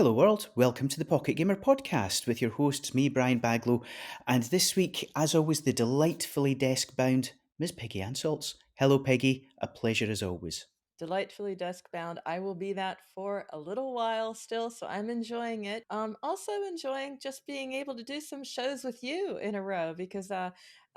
Hello, world. Welcome to the Pocket Gamer podcast with your hosts, me, Brian Baglow, and this week, as always, the delightfully desk bound Miss Peggy Ansaltz. Hello, Peggy. A pleasure as always. Delightfully desk bound. I will be that for a little while still, so I'm enjoying it. Also enjoying just being able to do some shows with you in a row because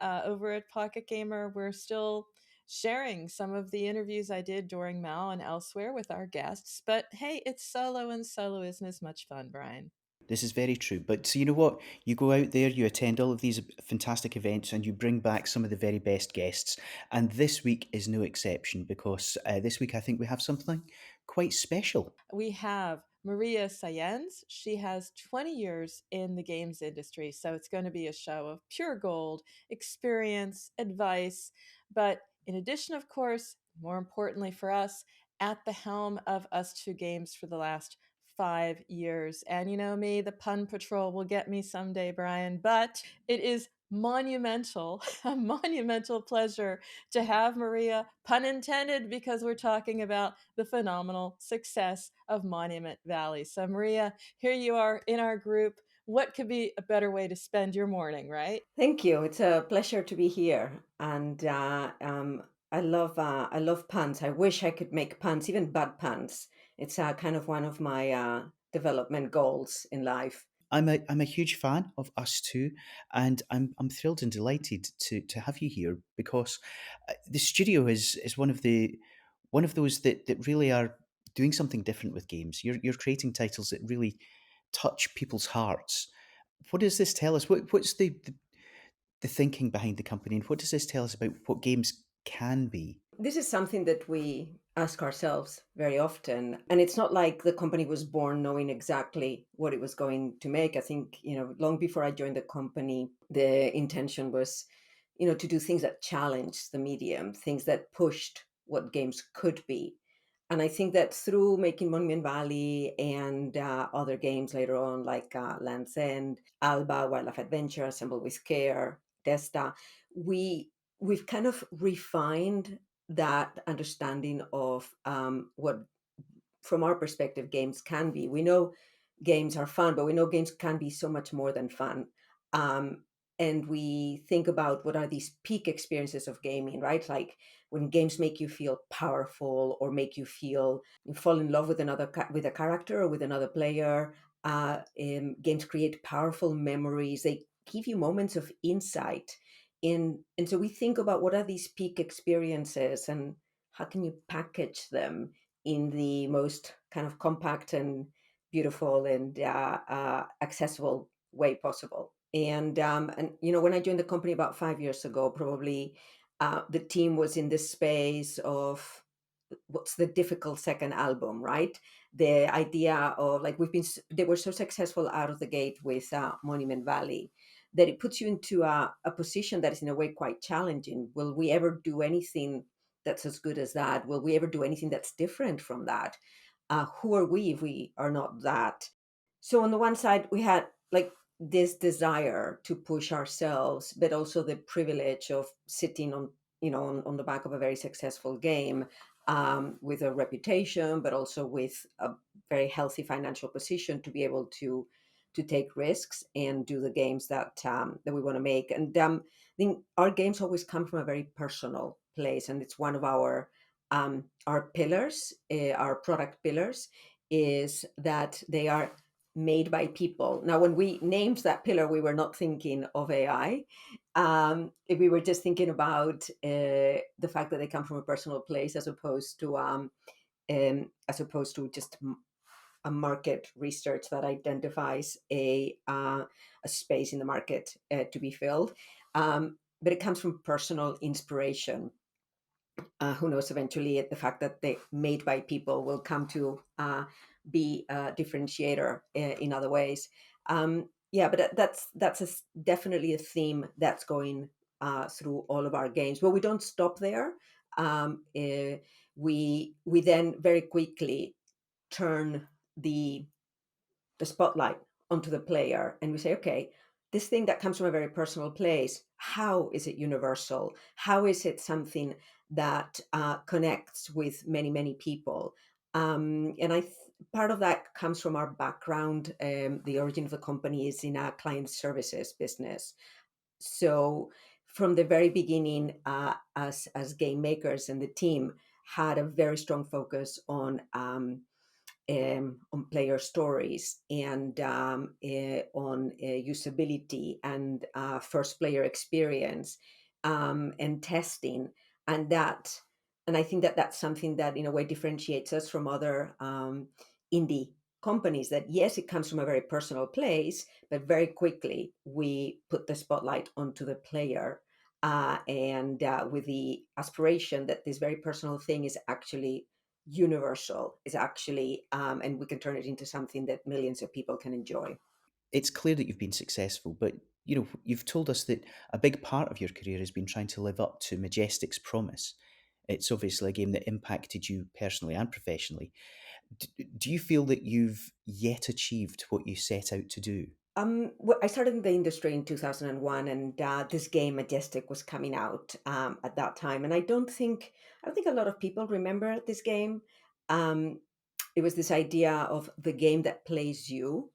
over at Pocket Gamer, we're still sharing some of the interviews I did during Mal and elsewhere with our guests. But hey, it's solo, and solo isn't as much fun, Brian. This is very true. But so you know what? You go out there, you attend all of these fantastic events, and you bring back some of the very best guests. And this week is no exception because this week I think we have something quite special. We have Maria Sayans. She has 20 years in the games industry, so it's going to be a show of pure gold, experience, advice. But in addition, of course, more importantly for us, at the helm of Ustwo Games for the last 5 years. And you know me, the pun patrol will get me someday, Brian, but it is monumental, a monumental pleasure to have Maria, pun intended, because we're talking about the phenomenal success of Monument Valley. So, Maria, here you are in our group. What could be a better way to spend your morning, right? Thank you. It's a pleasure to be here, and I love puns. I wish I could make puns, even bad puns. It's kind of one of my development goals in life. I'm a huge fan of Us Too, and I'm thrilled and delighted to have you here because the studio is one of those that really are doing something different with games. You're creating titles that really touch people's hearts. What does this tell us? What's the thinking behind the company, and what does this tell us about what games can be? This is something that we ask ourselves very often, and it's not like the company was born knowing exactly what it was going to make. I think long before I joined the company, the intention was, to do things that challenged the medium, things that pushed what games could be. And I think that through making Monument Valley and other games later on, like Land's End, Alba, Wildlife Adventure, Assemble with Care, Testa, we've kind of refined that understanding of what, from our perspective, games can be. We know games are fun, but we know games can be so much more than fun. Um, and we think about what are these peak experiences of gaming, right? Like when games make you feel powerful or make you fall in love with with a character or with another player. Games create powerful memories. They give you moments of insight. And so we think about what are these peak experiences and how can you package them in the most kind of compact and beautiful and accessible way possible. And when I joined the company about 5 years ago, probably the team was in this space of what's the difficult second album, right? The idea of like they were so successful out of the gate with Monument Valley that it puts you into a position that is in a way quite challenging. Will we ever do anything that's as good as that? Will we ever do anything that's different from that? Who are we if we are not that? So on the one side, we had like this desire to push ourselves, but also the privilege of sitting on the back of a very successful game with a reputation, but also with a very healthy financial position to be able to take risks and do the games that we want to make. And I think our games always come from a very personal place, and it's one of our pillars, our product pillars, is that they are made by people. Now, when we named that pillar, we were not thinking of AI. We were just thinking about the fact that they come from a personal place, as opposed to just a market research that identifies a space in the market to be filled. But it comes from personal inspiration. Who knows, eventually the fact that they made by people will come to be a differentiator in other ways. Yeah, but that's definitely a theme that's going through all of our games. But we don't stop there. We then very quickly turn the spotlight onto the player, and we say, okay, this thing that comes from a very personal place, how is it universal? How is it something that connects with many people? And part of that comes from our background. The origin of the company is in a client services business. So from the very beginning, as game makers and the team had a very strong focus on player stories and on usability and first player experience and testing, and that and I think that that's something that in a way differentiates us from other indie companies, that yes, it comes from a very personal place, but very quickly we put the spotlight onto the player, and with the aspiration that this very personal thing is actually universal, is actually and we can turn it into something that millions of people can enjoy. It's clear that you've been successful, but you've told us that a big part of your career has been trying to live up to Majestic's promise. It's obviously a game that impacted you personally and professionally. Do you feel that you've yet achieved what you set out to do? I started in the industry in 2001, and this game Majestic was coming out at that time. And I don't think a lot of people remember this game. Um, it was this idea of the game that plays you.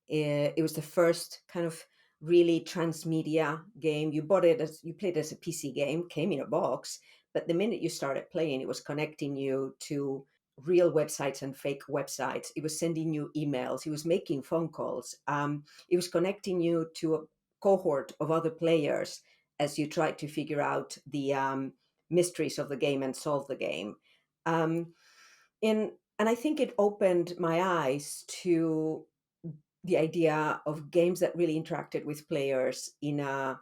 It was the first kind of really transmedia game. You played it as a PC game, came in a box, but the minute you started playing, it was connecting you to real websites and fake websites. It was sending you emails. It was making phone calls. It was connecting you to a cohort of other players as you tried to figure out the mysteries of the game and solve the game. Um, and I think it opened my eyes to the idea of games that really interacted with players in a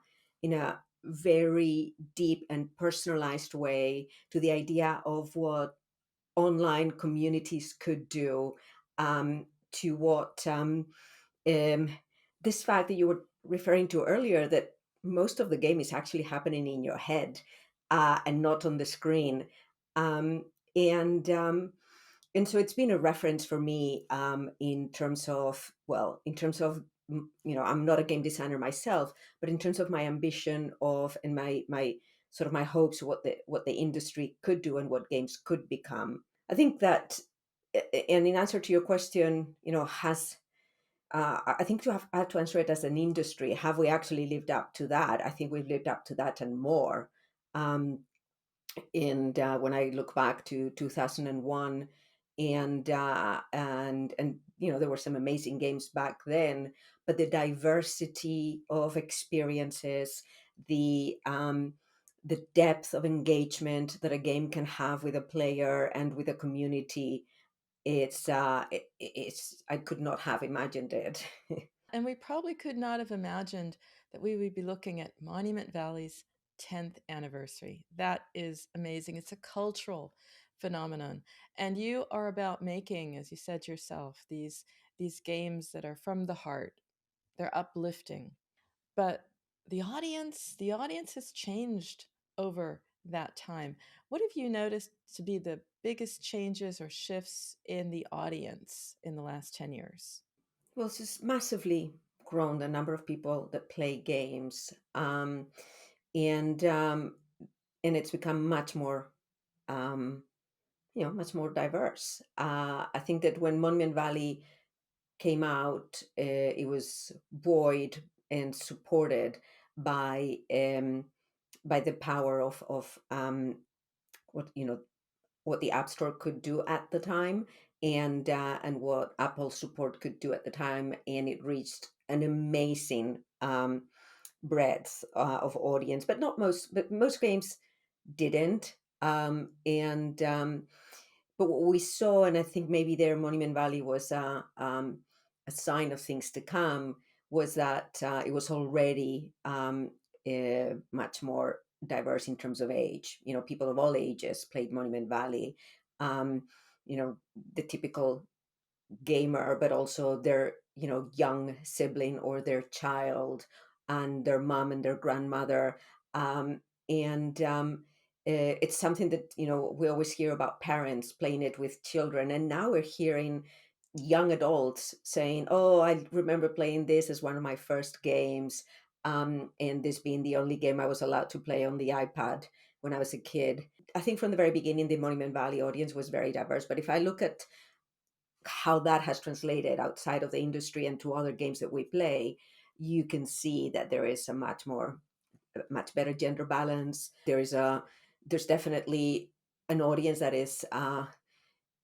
very deep and personalized way, to the idea of what online communities could do, to what um, this fact that you were referring to earlier, that most of the game is actually happening in your head and not on the screen. Um, and and so it's been a reference for me, I'm not a game designer myself, but in terms of my ambition of and my sort of my hopes of what the industry could do and what games could become. I think that, and in answer to your question, has I think I have to answer it as an industry. Have we actually lived up to that? I think we've lived up to that and more. Um, and when I look back to 2001, and there were some amazing games back then, but the diversity of experiences, the depth of engagement that a game can have with a player and with a community, it's I could not have imagined it. And we probably could not have imagined that we would be looking at Monument Valley's 10th anniversary. That is amazing. It's a cultural phenomenon. And you are about making, as you said yourself, these games that are from the heart. They're uplifting. But the audience has changed over that time. What have you noticed to be the biggest changes or shifts in the audience in the last 10 years? Well, it's just massively grown the number of people that play games, and um, and it's become um, much more diverse. I think that when Monument Valley came out, it was buoyed and supported by the power of what what the App Store could do at the time, and what Apple support could do at the time, and it reached an amazing breadth of audience. But most games didn't. But what we saw, and I think maybe their Monument Valley was a sign of things to come, was that it was already much more diverse in terms of age. People of all ages played Monument Valley. Um, the typical gamer, but also their young sibling or their child, and their mom and their grandmother. And It's something that we always hear about parents playing it with children, and now we're hearing young adults saying, "Oh, I remember playing this as one of my first games." And this being the only game I was allowed to play on the iPad when I was a kid. I think from the very beginning, the Monument Valley audience was very diverse. But if I look at how that has translated outside of the industry and to other games that we play, you can see that there is a much better gender balance. There's definitely an audience that is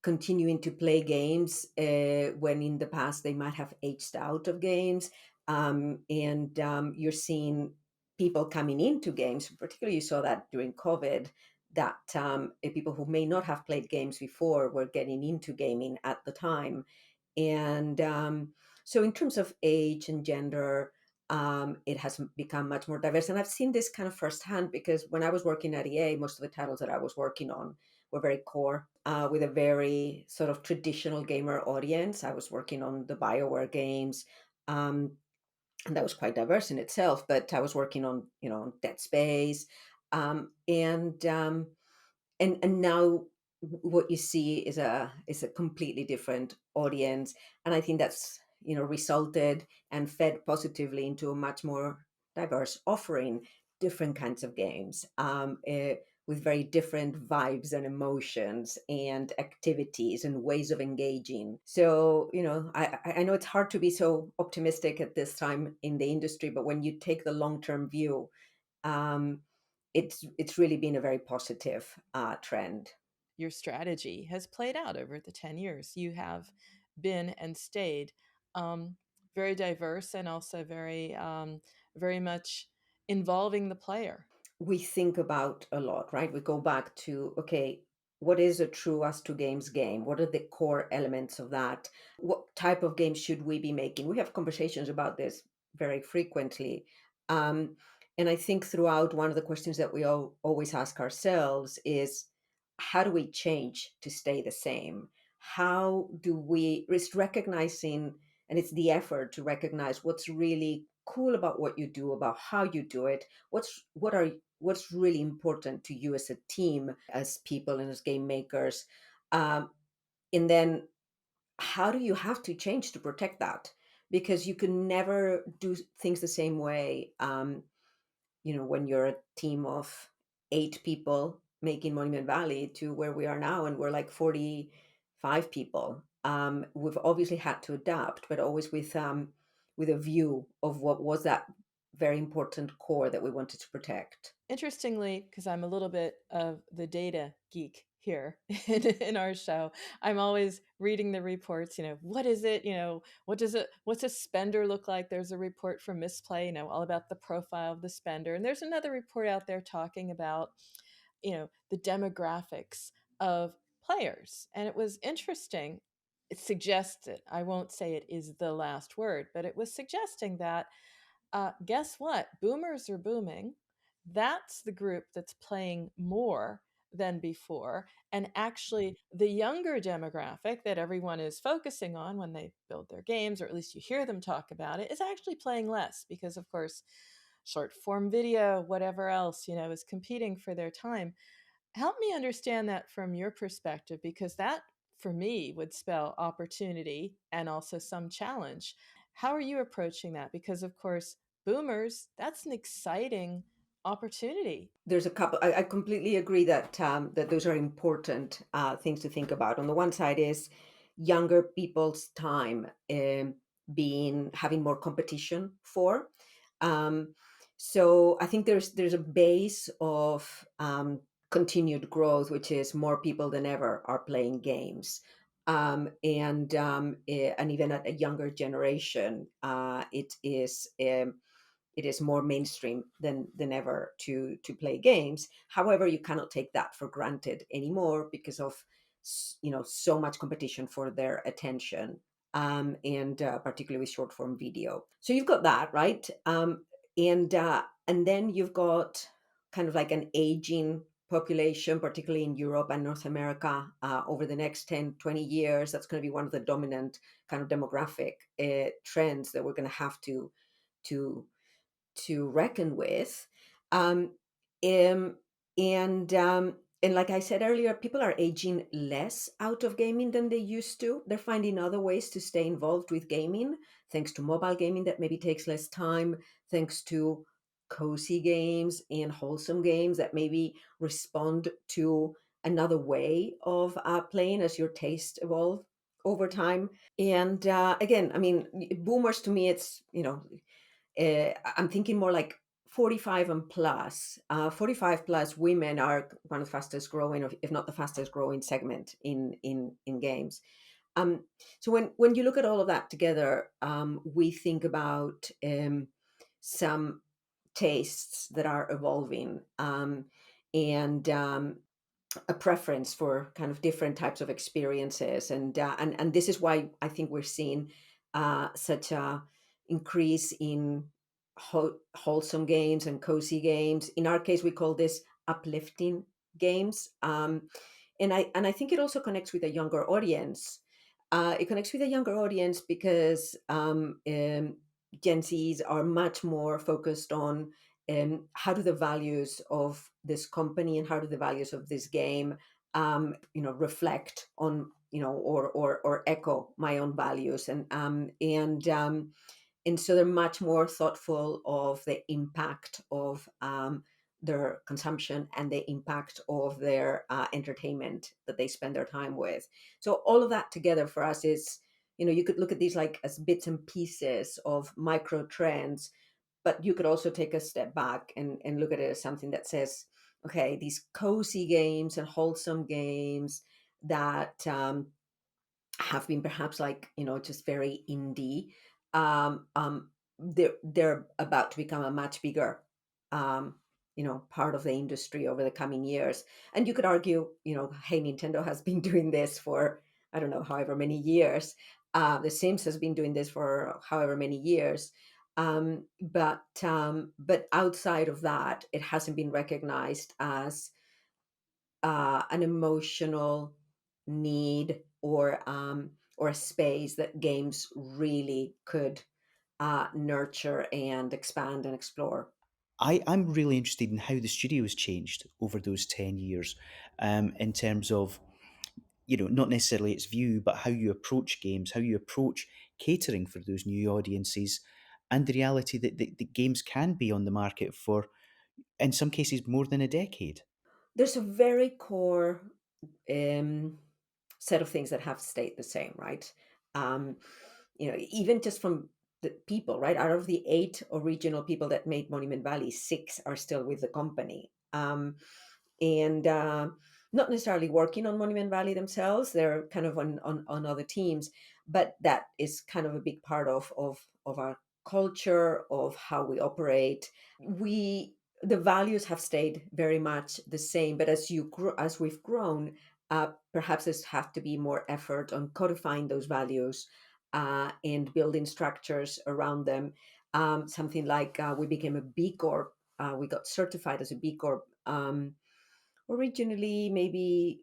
continuing to play games when in the past they might have aged out of games. And you're seeing people coming into games, particularly you saw that during COVID, that people who may not have played games before were getting into gaming at the time. And so, in terms of age and gender, it has become much more diverse. And I've seen this kind of firsthand because when I was working at EA, most of the titles that I was working on were very core, with a very sort of traditional gamer audience. I was working on the BioWare games, um, and that was quite diverse in itself. But I was working on, Dead Space, and now what you see is a completely different audience, and I think that's resulted and fed positively into a much more diverse offering, different kinds of games, with very different vibes and emotions and activities and ways of engaging. So I know it's hard to be so optimistic at this time in the industry, but when you take the long-term view, um, it's really been a very positive trend. Your strategy has played out over the 10 years. You have been and stayed um, very diverse and also very much involving the player. We think about a lot, right? We go back to, okay, what is a true us to games game? What are the core elements of that? What type of game should we be making? We have conversations about this very frequently. Um, and I think throughout, one of the questions that we all always ask ourselves is, how do we change to stay the same? How do we, it's recognizing, and it's the effort to recognize what's really cool about what you do, about how you do it, what's really important to you as a team, as people and as game makers, um, and then how do you have to change to protect that, because you can never do things the same way. When you're a team of 8 people making Monument Valley to where we are now, and we're like 45 people. We've obviously had to adapt, but always with a view of what was that very important core that we wanted to protect. Interestingly, because I'm a little bit of the data geek here in our show, I'm always reading the reports. What is it? What's a spender look like? There's a report from Misplay, all about the profile of the spender. And there's another report out there talking about, the demographics of players. And it was interesting. It suggested, I won't say it is the last word, but it was suggesting that guess what? Boomers are booming. That's the group that's playing more than before. And actually, the younger demographic that everyone is focusing on when they build their games, or at least you hear them talk about it, is actually playing less because, of course, short form video, whatever else, is competing for their time. Help me understand that from your perspective, because that for me would spell opportunity and also some challenge. How are you approaching that? Because, of course, boomers, that's an exciting opportunity. There's a couple. I completely agree that those are important things to think about. On the one side is younger people's time, being having more competition for. Um, so I think there's a base of continued growth, which is more people than ever are playing games. And even at a younger generation, it is more mainstream than ever to play games. However, you cannot take that for granted anymore because of so much competition for their attention, and particularly with short form video. So you've got that, right, and then you've got kind of like an aging population, particularly in Europe and North America, over the next 10-20 years. That's going to be one of the dominant kind of demographic trends that we're going to have to to reckon with. Um, um, and like I said earlier, people are aging less out of gaming than they used to. They're finding other ways to stay involved with gaming, thanks to mobile gaming that maybe takes less time, thanks to cozy games and wholesome games that maybe respond to another way of playing as your taste evolve over time. And again, I mean, boomers to me, it's, I'm thinking more like 45 and plus. 45 plus women are one of the fastest growing, or if not the fastest growing segment in games. So when you look at all of that together, we think about some tastes that are evolving, and a preference for kind of different types of experiences, and this is why I think we're seeing such a increase in wholesome games and cozy games. In our case, we call this uplifting games, and I think it also connects with a younger audience. It connects with a younger audience because Gen Zs are much more focused on how do the values of this company and how do the values of this game reflect on, or echo my own values, and so they're much more thoughtful of the impact of their consumption and the impact of their entertainment that they spend their time with. So all of that together for us is, you could look at these like as bits and pieces of micro trends, but you could also take a step back and look at it as something that says, okay, these cozy games and wholesome games that have been perhaps like, just very indie, they're about to become a much bigger part of the industry over the coming years. And you could argue, hey, Nintendo has been doing this for, I don't know, however many years. The Sims has been doing this for however many years. But outside of that, it hasn't been recognized as an emotional need, or a space that games really could nurture and expand and explore. I'm really interested in how the studio has changed over those 10 years, in terms of, not necessarily its view, but how you approach games, how you approach catering for those new audiences, and the reality that games can be on the market for, in some cases, more than a decade. There's a very core um, set of things that have stayed the same, right? Um, even just from the people, right? Out of the 8 original people that made Monument Valley, 6 are still with the company. And not necessarily working on Monument Valley themselves. They're kind of on other teams, but that is kind of a big part of our culture, of how we operate. We The values have stayed very much the same, but as we've grown, perhaps there's have to be more effort on codifying those values and building structures around them. Something like we became a B Corp. We got certified as a B Corp originally maybe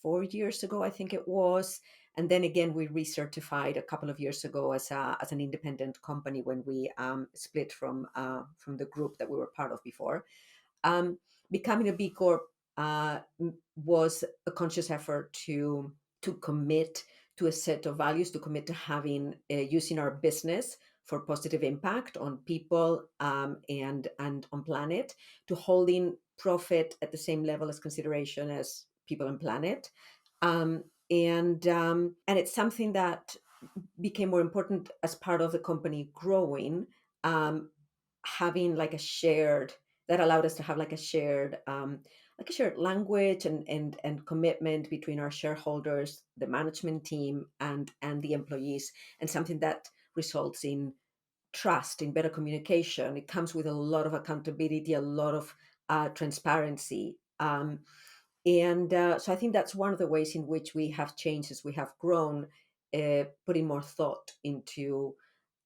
4 years ago, I think it was. And then again, we recertified a couple of years ago as an independent company when we split from the group that we were part of before. Um, Becoming a B Corp was a conscious effort to commit to a set of values, to commit to having using our business for positive impact on people, and on planet, to holding profit at the same level as consideration as people and planet, and it's something that became more important as part of the company growing, um, having like a shared that allowed us to have like a shared language and commitment between our shareholders, the management team, and the employees, and something that results in trust, in better communication. It comes with a lot of accountability, a lot of transparency. And So I think that's one of the ways in which we have changed as we have grown, putting more thought into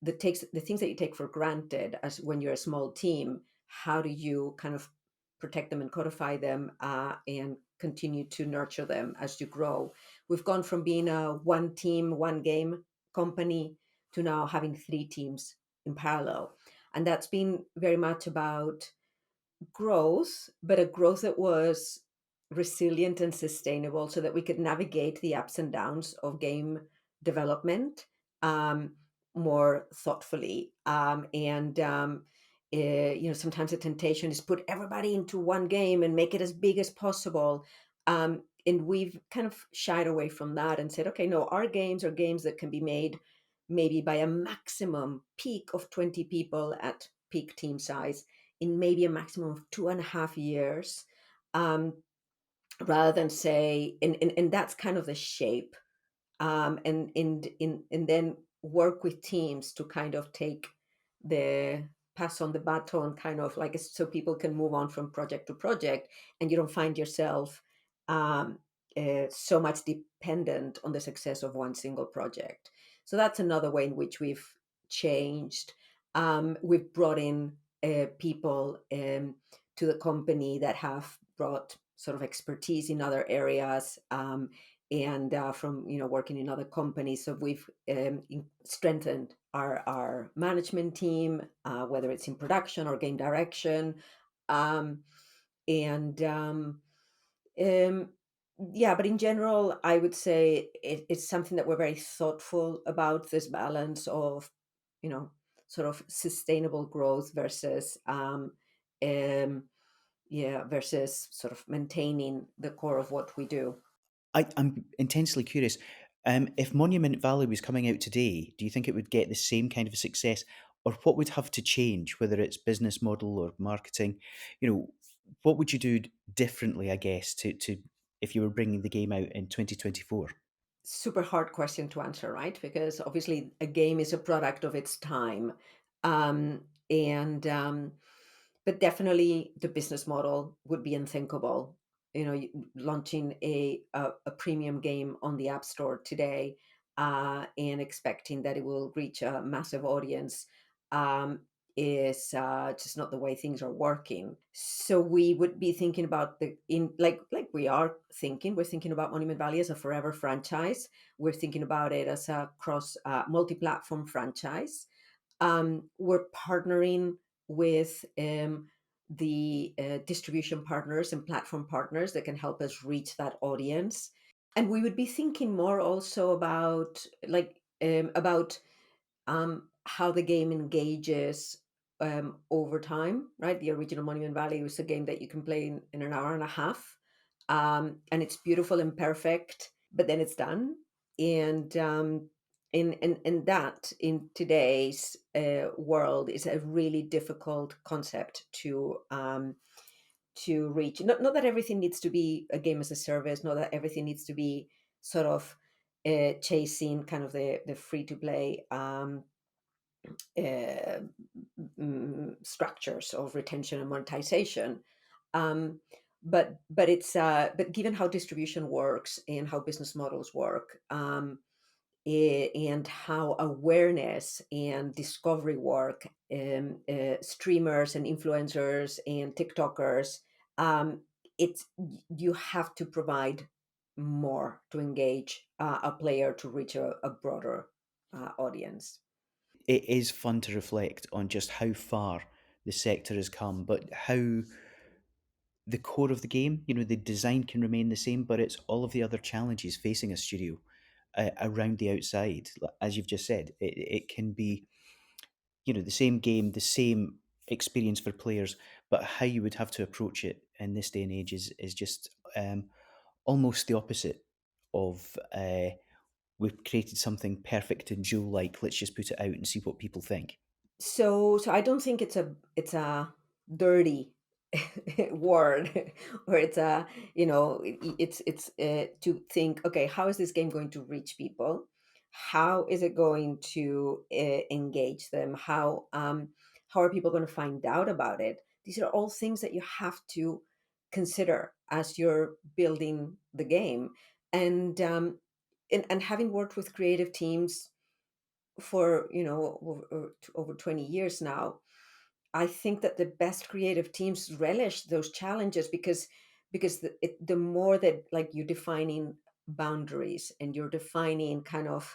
the things that you take for granted as when you're a small team. How do you kind of protect them and codify them, and continue to nurture them as you grow? We've gone from being a one team, one game company to now having 3 teams in parallel. And that's been very much about growth, but a growth that was resilient and sustainable so that we could navigate the ups and downs of game development um, more thoughtfully. Sometimes the temptation is put everybody into one game and make it as big as possible. and we've kind of shied away from that and said, okay, no, our games are games that can be made maybe by a maximum peak of 20 people at peak team size in maybe a maximum of 2.5 years. Um, Rather than say, and that's kind of the shape, and then work with teams to kind of take the pass on the baton, kind of like, so people can move on from project to project, and you don't find yourself um, so much dependent on the success of one single project. So that's another way in which we've changed. We've brought in people to the company that have brought sort of expertise in other areas, and from working in other companies. So we've strengthened our management team, whether it's in production or game direction, um, and um, yeah. But in general, I would say it's something that we're very thoughtful about, this balance of you know sort of sustainable growth versus um, yeah, versus sort of maintaining the core of what we do. I'm intensely curious. If Monument Valley was coming out today, do you think it would get the same kind of a success, or what would have to change, whether it's business model or marketing? You know, what would you do differently? I guess to if you were bringing the game out in 2024. Super hard question to answer, right? Because obviously a game is a product of its time. And But definitely the business model would be unthinkable. Launching a premium game on the App Store today, and expecting that it will reach a massive audience, is just not the way things are working. So we would be thinking about the in like we are thinking. We're thinking about Monument Valley as a forever franchise. We're thinking about it as a cross multi-platform franchise. We're partnering with the distribution partners and platform partners that can help us reach that audience. And we would be thinking more also about how the game engages over time, right? The original Monument Valley was a game that you can play in an hour and a half, and it's beautiful and perfect, but then it's done. And and that in today's world is a really difficult concept to reach. Not that everything needs to be a game as a service, not that everything needs to be sort of chasing kind of the free to play uh, structures of retention and monetization. Um, but given how distribution works and how business models work, and how awareness and discovery work, streamers and influencers and TikTokers, it's you have to provide more to engage a player to reach a broader audience. It is fun to reflect on just how far the sector has come, but how the core of the game, the design can remain the same, but it's all of the other challenges facing a studio around the outside. As you've just said, it can be, the same game, the same experience for players, but how you would have to approach it in this day and age is just almost the opposite of we've created something perfect and jewel like. Let's just put it out and see what people think. So I don't think it's a dirty word, or it's a it's to think, okay, how is this game going to reach people? How is it going to engage them? How are people going to find out about it? These are all things that you have to consider as you're building the game. And um, and, and having worked with creative teams for over 20 years now, I think that the best creative teams relish those challenges, because the more that, like, you're defining boundaries and you're defining kind of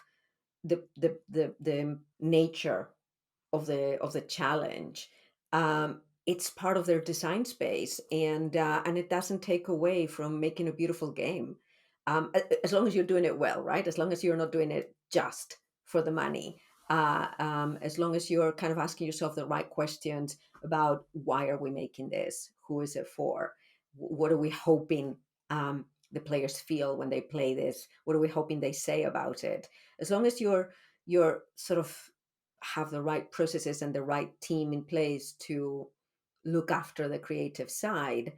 the nature of the challenge, it's part of their design space, and it doesn't take away from making a beautiful game, as long as you're doing it well, right? As long as you're not doing it just for the money, as long as you're kind of asking yourself the right questions about, why are we making this? Who is it for? What are we hoping the players feel when they play this? What are we hoping they say about it? As long as you're sort of have the right processes and the right team in place to look after the creative side,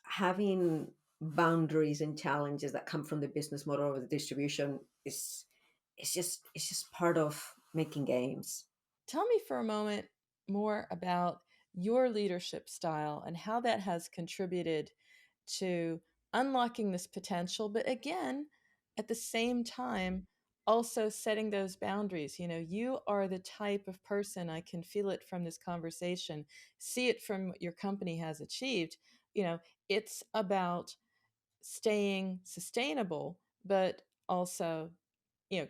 having boundaries and challenges that come from the business model or the distribution is it's just part of making games. Tell me for a moment more about your leadership style and how that has contributed to unlocking this potential, but again, at the same time, also setting those boundaries. You know, you are the type of person, I can feel it from this conversation, see it from what your company has achieved. You know, it's about staying sustainable, but also,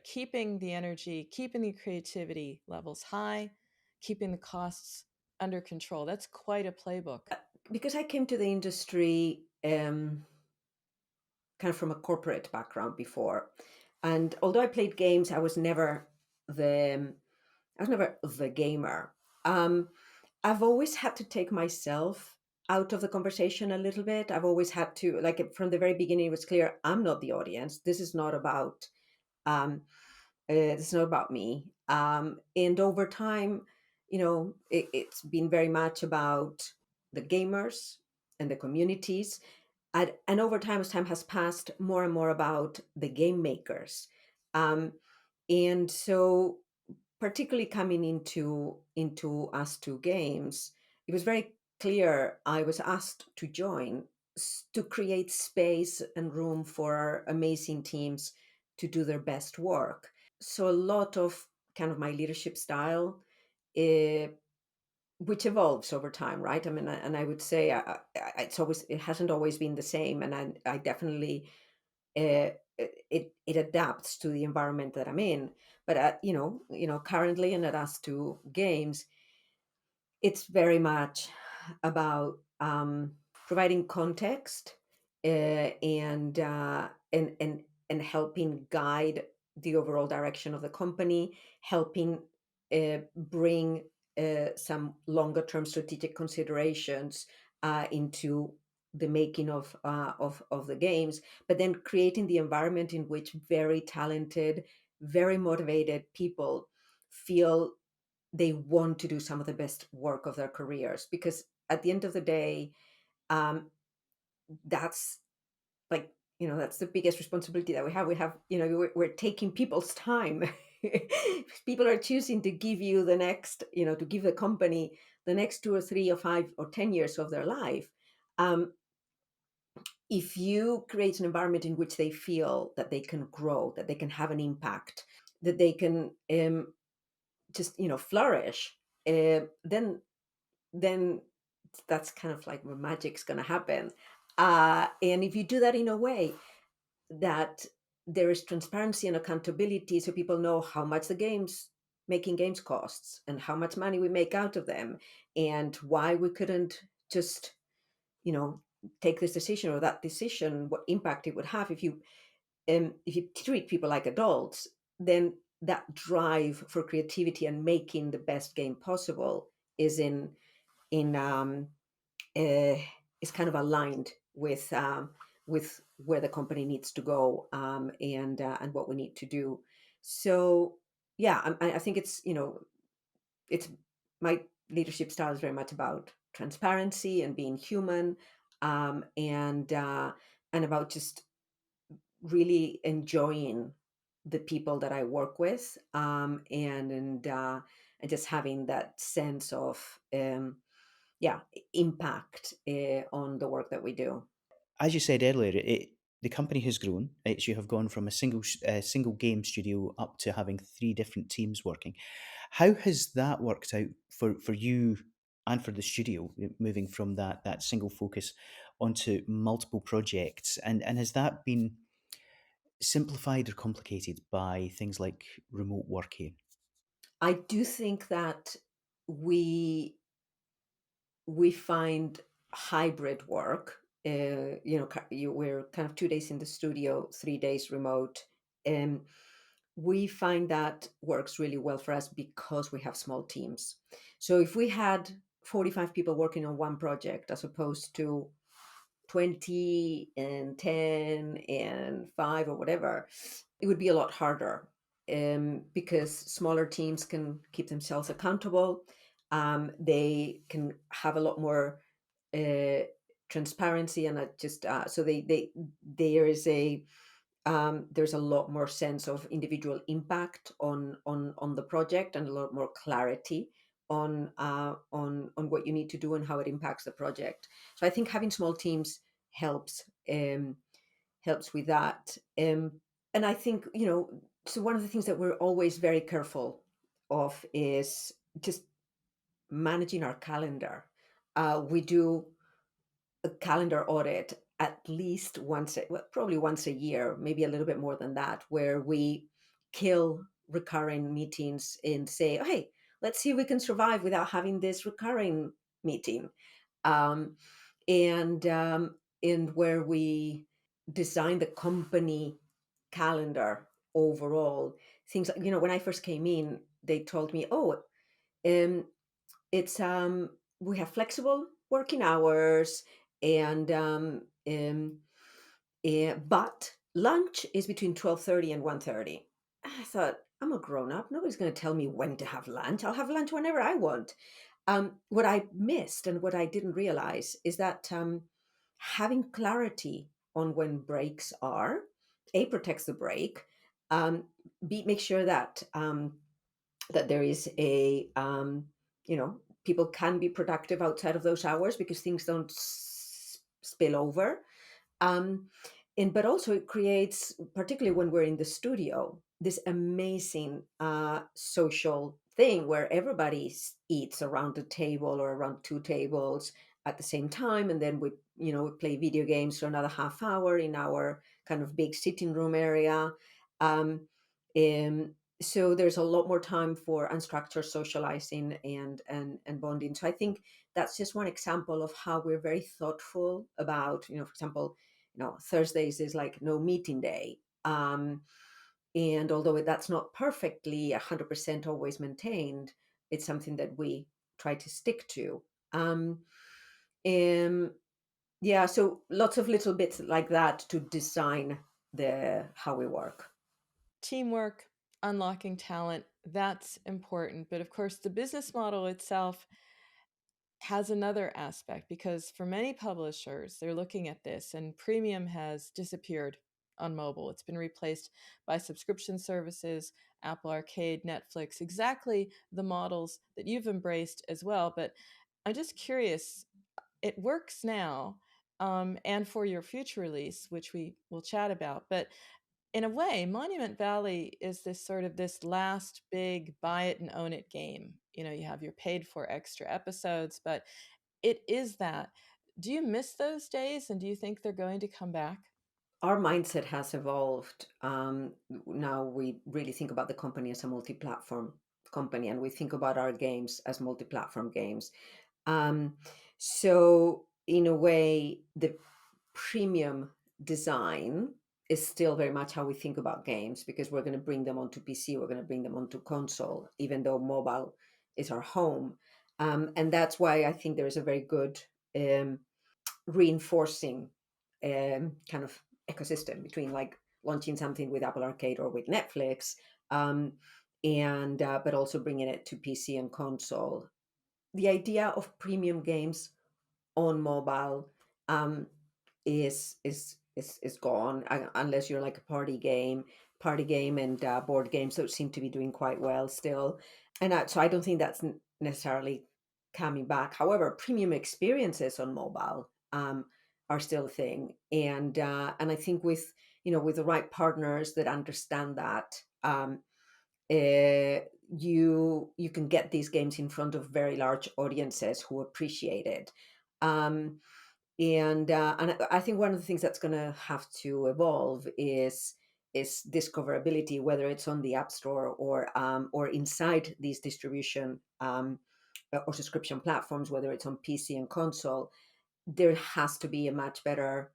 keeping the energy, keeping the creativity levels high, keeping the costs under control. That's quite a playbook. Because I came to the industry kind of from a corporate background before, and although I played games, the I was never the gamer. Um, I've always had to take myself out of the conversation a little bit. I've always had to, like, from the very beginning, it was clear I'm not the audience. Um, this is not about me. And over time, it's been very much about the gamers and the communities. And over time, as time has passed, more and more about the game makers. Um, and so particularly coming into us two games, it was very clear I was asked to join to create space and room for our amazing teams to do their best work. So a lot of kind of my leadership style, uh, which evolves over time, right? I mean, and I would say it hasn't always been the same, and I definitely it adapts to the environment that I'm in. But currently, and at us two games, it's very much about providing context, and helping guide the overall direction of the company, helping bring some longer term strategic considerations into the making of the games, but then creating the environment in which very talented, very motivated people feel they want to do some of the best work of their careers. Because at the end of the day, um, that's like, that's the biggest responsibility that we have, we're taking people's time. People are choosing to give you the next, to give the company the next 2 or 3 or 5 or 10 years of their life. Um, if you create an environment in which they feel that they can grow, that they can have an impact, that they can just flourish, then that's kind of like where magic's going to happen. And if you do that in a way that there is transparency and accountability, so people know how much the games making games costs and how much money we make out of them, and why we couldn't just you know take this decision or that decision, what impact it would have if you treat people like adults, then that drive for creativity and making the best game possible is in uh, is kind of aligned with where the company needs to go, and what we need to do. So yeah, I think it's my leadership style is very much about transparency and being human, and about just really enjoying the people that I work with, and just having that sense of yeah, impact on the work that we do. As you said earlier, the company has grown. You have gone from a single game studio up to having three different teams working. How has that worked out for you and for the studio, moving from that single focus onto multiple projects? And has that been simplified or complicated by things like remote working? I do think that we we find hybrid work. We're kind of 2 days in the studio, 3 days remote. Um, we find that works really well for us because we have small teams. So if we had 45 people working on one project as opposed to 20 and 10 and 5 or whatever, it would be a lot harder, because smaller teams can keep themselves accountable. They can have a lot more uh, transparency, and just so they there is a there's a lot more sense of individual impact on the project, and a lot more clarity on what you need to do and how it impacts the project. So I think having small teams helps, helps with that. And I think, so one of the things that we're always very careful of is just managing our calendar. We do a calendar audit at least once, well, probably once a year, maybe a little bit more than that, where we kill recurring meetings and say, oh, hey, let's see if we can survive without having this recurring meeting. Um, and where we design the company calendar overall. Things like, when I first came in, they told me, oh, um, it's we have flexible working hours, and but lunch is between 12:30 and 1:30. I thought, I'm a grown up. Nobody's going to tell me when to have lunch. I'll have lunch whenever I want. What I missed and what I didn't realize is that having clarity on when breaks are, A, protects the break, B, make sure that that there is a people can be productive outside of those hours because things don't spill over. um, and but also it creates, particularly when we're in the studio, this amazing social thing where everybody eats around the table or around two tables at the same time, and then we play video games for another half hour in our kind of big sitting room area. um, so there's a lot more time for unstructured socializing and bonding. So I think that's just one example of how we're very thoughtful about, for example, Thursdays is like no meeting day. And although that's not perfectly 100% always maintained, it's something that we try to stick to. Um, yeah, so lots of little bits like that to design the how we work. Teamwork, unlocking talent, that's important. But of course, the business model itself has another aspect because for many publishers, they're looking at this and premium has disappeared on mobile. It's been replaced by subscription services, Apple Arcade, Netflix, exactly the models that you've embraced as well. But I'm just curious, it works now, and for your future release, which we will chat about. But in a way, Monument Valley is this last big buy it and own it game. You have your paid for extra episodes, but it is that. Do you miss those days and do you think they're going to come back? Our mindset has evolved. Now we really think about the company as a multi-platform company, and we think about our games as multi-platform games. Um, so in a way, the premium design is still very much how we think about games, because we're going to bring them onto PC, we're going to bring them onto console, even though mobile is our home. And that's why I think there is a very good um, reinforcing kind of ecosystem between like launching something with Apple Arcade or with Netflix, and but also bringing it to PC and console. The idea of premium games on mobile um, is gone, unless you're like a party game and board games that seem to be doing quite well still. And so I don't think that's necessarily coming back. However, premium experiences on mobile are still a thing, and I think with with the right partners that understand that. You can get these games in front of very large audiences who appreciate it. Um, and I think one of the things that's going to have to evolve is discoverability, whether it's on the App Store or inside these distribution or subscription platforms, whether it's on PC and console. There has to be a much better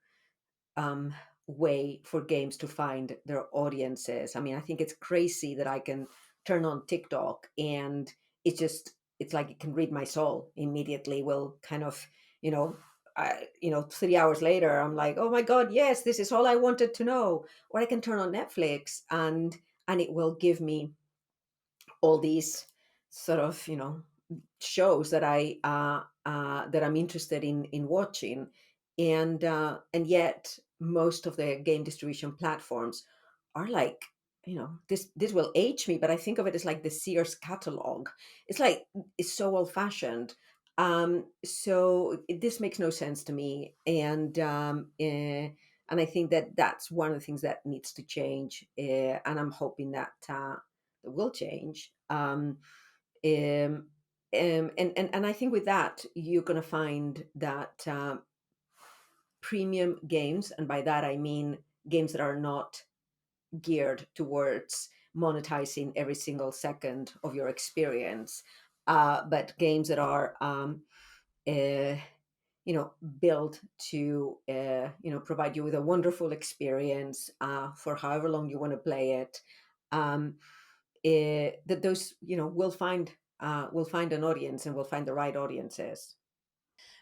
um, way for games to find their audiences. I mean, I think it's crazy that I can turn on TikTok and it's like it can read my soul immediately. Will kind of, you know, 3 hours later, I'm like, oh my God, yes, this is all I wanted to know. Or I can turn on Netflix and it will give me all these sort of, shows that I'm interested in watching, and yet most of the game distribution platforms are like, this will age me, but I think of it as like the Sears catalog. It's like, it's so old fashioned. This makes no sense to me, and I think that that's one of the things that needs to change, and I'm hoping that that will change. Um, and I think with that, you're going to find that premium games, and by that I mean games that are not geared towards monetizing every single second of your experience, but games that are uh, built to provide you with a wonderful experience for however long you want to play it. Um, that those will find an audience and will find the right audiences.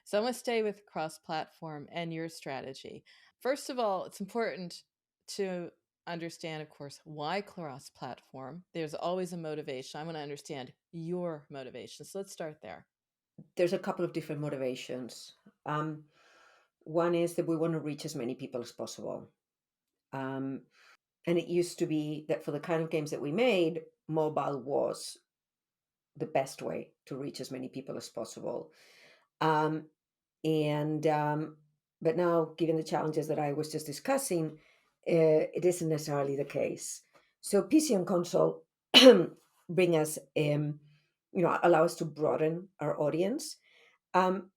So I'm going to stay with cross platform and your strategy. First of all, it's important to understand, of course, why cross platform. There's always a motivation. I want to understand your motivation. So let's start there. There's a couple of different motivations. Um, One is that we want to reach as many people as possible. Um, and it used to be that for the kind of games that we made, mobile was the best way to reach as many people as possible. Um, and But now, given the challenges that I was just discussing, it isn't necessarily the case. So PC and console bring us, allow us to broaden our audience. Um,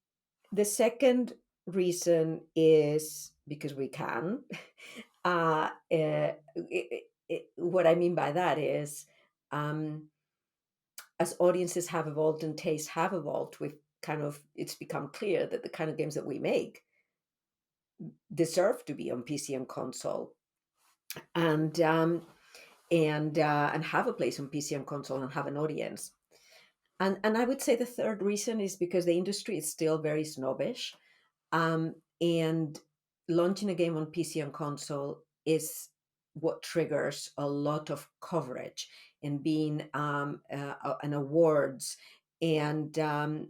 the second reason is because we can. What I mean by that is, um, as audiences have evolved and tastes have evolved, it's become clear that the kind of games that we make deserve to be on PC and console, and and have a place on PC and console and have an audience. And I would say the third reason is because the industry is still very snobbish. And launching a game on PC and console is what triggers a lot of coverage and being and awards. And I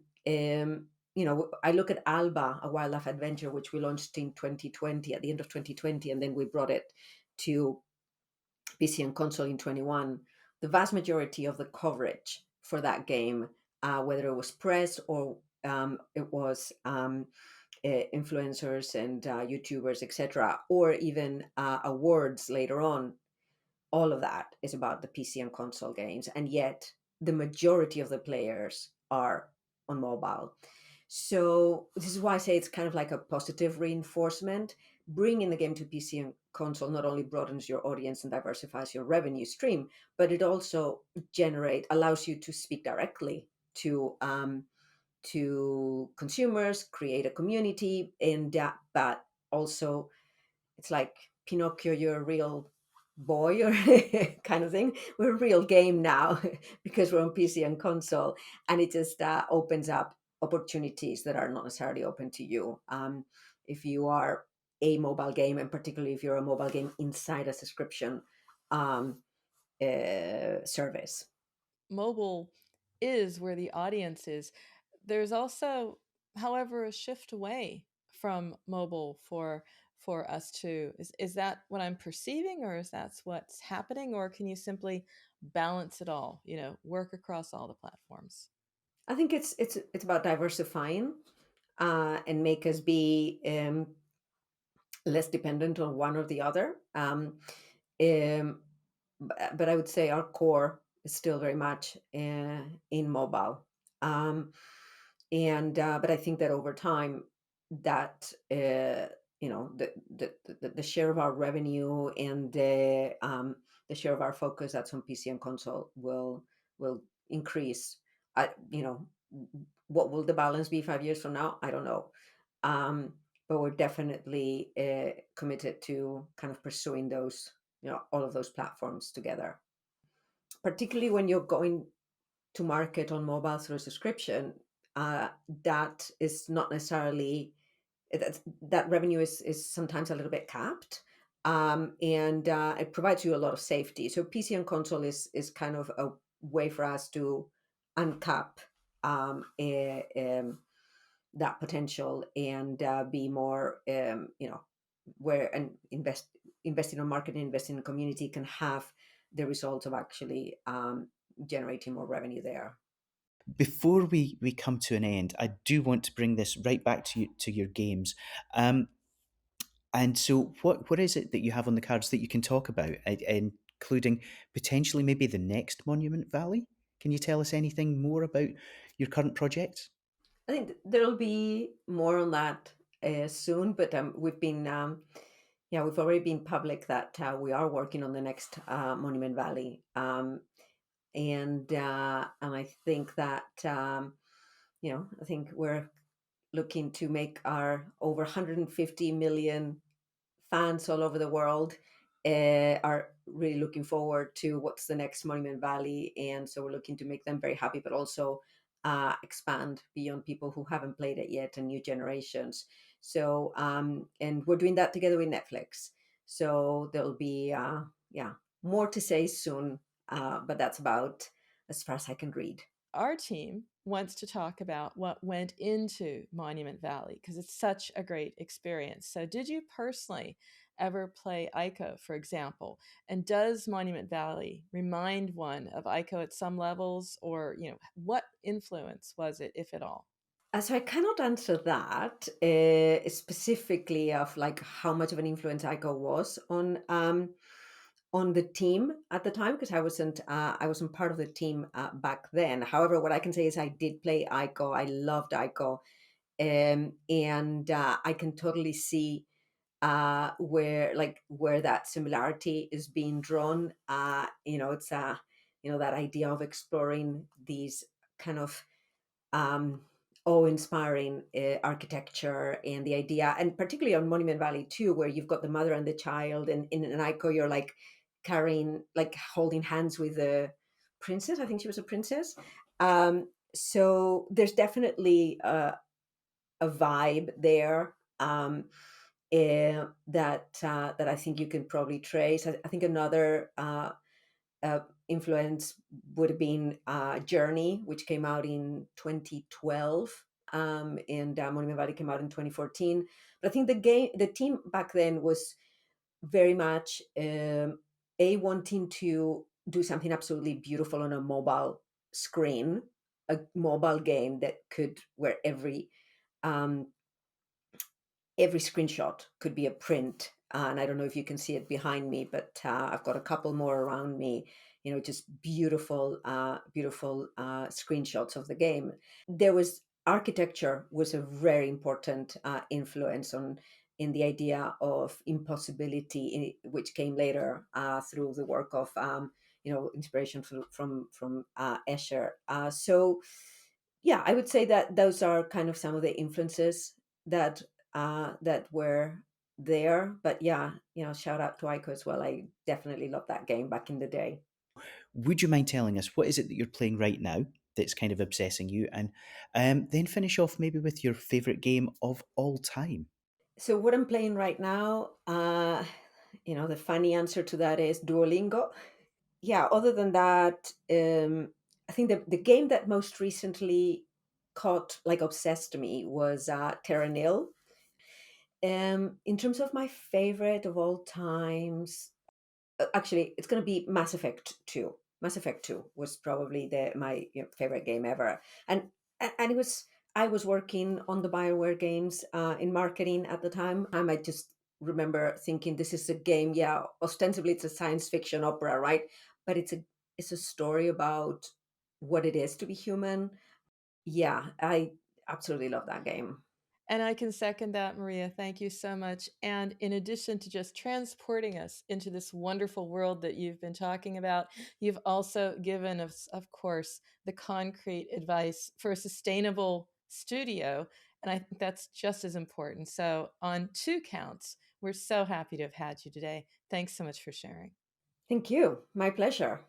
look at Alba, a wildlife adventure, which we launched in 2020, at the end of 2020, and then we brought it to PC and console in 21. The vast majority of the coverage for that game, whether it was press or it was influencers and YouTubers, etc., or even awards later on, all of that is about the PC and console games, and yet the majority of the players are on mobile. So this is why I say it's kind of like a positive reinforcement. Bringing the game to PC and console not only broadens your audience and diversifies your revenue stream, but it also allows you to speak directly to consumers, create a community, and but also it's like Pinocchio, you're a real boy, or kind of thing. We're a real game now because we're on PC and console, and it just opens up opportunities that are not necessarily open to you. If you are a mobile game, and particularly if you're a mobile game inside a subscription um, service. Mobile is where the audience is. There's also, however, a shift away from mobile for us too. Is that what I'm perceiving, or is that what's happening, or can you simply balance it all? Work across all the platforms. I think it's about diversifying and make us be less dependent on one or the other. Um, but I would say our core is still very much in mobile. Um, and But I think that over time, that the share of our revenue and the share of our focus that's on PC and console will increase. What will the balance be 5 years from now? I don't know. Um, but we're definitely committed to kind of pursuing those, all of those platforms together. Particularly when you're going to market on mobile through a subscription, that is not necessarily that revenue is sometimes a little bit capped, and it provides you a lot of safety. So PC and console is kind of a way for us to uncap that potential and be more, where and investing in marketing, investing in community can have the result of actually generating more revenue there. Before we come to an end, I do want to bring this right back to you, to your games. Um, and so, what is it that you have on the cards that you can talk about, including potentially maybe the next Monument Valley? Can you tell us anything more about your current project? I think there'll be more on that soon, but yeah, we've already been public that we are working on the next Monument Valley, and I think that I think we're looking to make our over 150 million fans all over the world are really looking forward to what's the next Monument Valley, and so we're looking to make them very happy, but also expand beyond people who haven't played it yet and new generations. So, and we're doing that together with Netflix. So there'll be, yeah, more to say soon, but that's about as far as I can read. Our team wants to talk about what went into Monument Valley because it's such a great experience. So, did you personally ever play Ico, for example? And does Monument Valley remind one of Ico at some levels, or what influence was it, if at all? So I cannot answer that specifically of like how much of an influence Ico was on the team at the time, because I wasn't part of the team back then. However, what I can say is I did play Ico. I loved Ico, and I can totally see where that similarity is being drawn. It's that idea of exploring these kind of um, awe-inspiring architecture, and the idea, and particularly on Monument Valley too, where you've got the mother and the child, and in an Ico you're like carrying, like holding hands with the princess. I think she was a princess. So there's definitely a vibe there. That I think you can probably trace. I think another influence would have been Journey, which came out in 2012, and Monument Valley came out in 2014. But I think the team back then was very much wanting to do something absolutely beautiful on a mobile screen, a mobile game that could where um, every screenshot could be a print. And I don't know if you can see it behind me, but I've got a couple more around me. Just beautiful, beautiful screenshots of the game. There was architecture was a very important influence on in the idea of impossibility, which came later through the work of inspiration from Escher. So yeah, I would say that those are kind of some of the influences that that were there. But yeah, shout out to Ico as well. I definitely loved that game back in the day. Would you mind telling us what is it that you're playing right now that's kind of obsessing you, and then finish off maybe with your favorite game of all time? So what I'm playing right now, the funny answer to that is Duolingo. Yeah, other than that, I think the game that most recently caught like obsessed me was Terra Nil. In terms of my favorite of all times, actually, it's going to be Mass Effect 2. Mass Effect 2 was probably the my favorite game ever. And it was I was working on the BioWare games in marketing at the time. I just remember thinking this is a game, yeah, ostensibly it's a science fiction opera, right? But it's a story about what it is to be human. Yeah, I absolutely love that game. And I can second that, Maria. Thank you so much. And in addition to just transporting us into this wonderful world that you've been talking about, you've also given us, of course, the concrete advice for a sustainable studio. And I think that's just as important. So, on two counts, we're so happy to have had you today. Thanks so much for sharing. Thank you. My pleasure.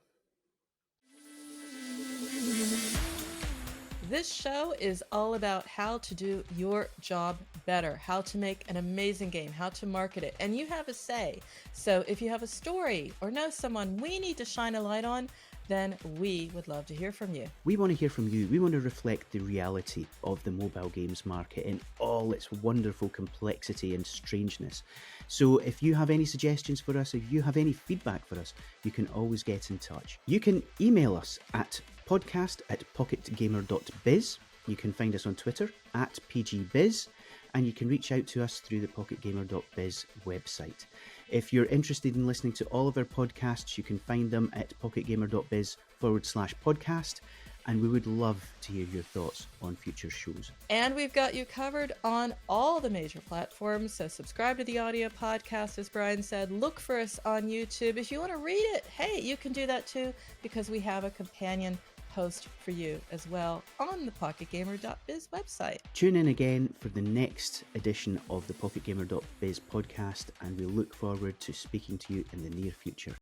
This show is all about how to do your job better, how to make an amazing game, how to market it, and you have a say. So if you have a story or know someone we need to shine a light on, then we would love to hear from you. We want to hear from you. We want to reflect the reality of the mobile games market in all its wonderful complexity and strangeness. So if you have any suggestions for us, if you have any feedback for us, you can always get in touch. You can email us at podcast@pocketgamer.biz. You can find us on Twitter @PGBiz, and you can reach out to us through the pocketgamer.biz website. If you're interested in listening to all of our podcasts, you can find them at pocketgamer.biz/podcast, and we would love to hear your thoughts on future shows. And we've got you covered on all the major platforms, so subscribe to the audio podcast, as Brian said. Look for us on YouTube. If you want to read it, hey, you can do that too, because we have a companion post for you as well on the pocketgamer.biz website. Tune in again for the next edition of the pocketgamer.biz podcast, and we look forward to speaking to you in the near future.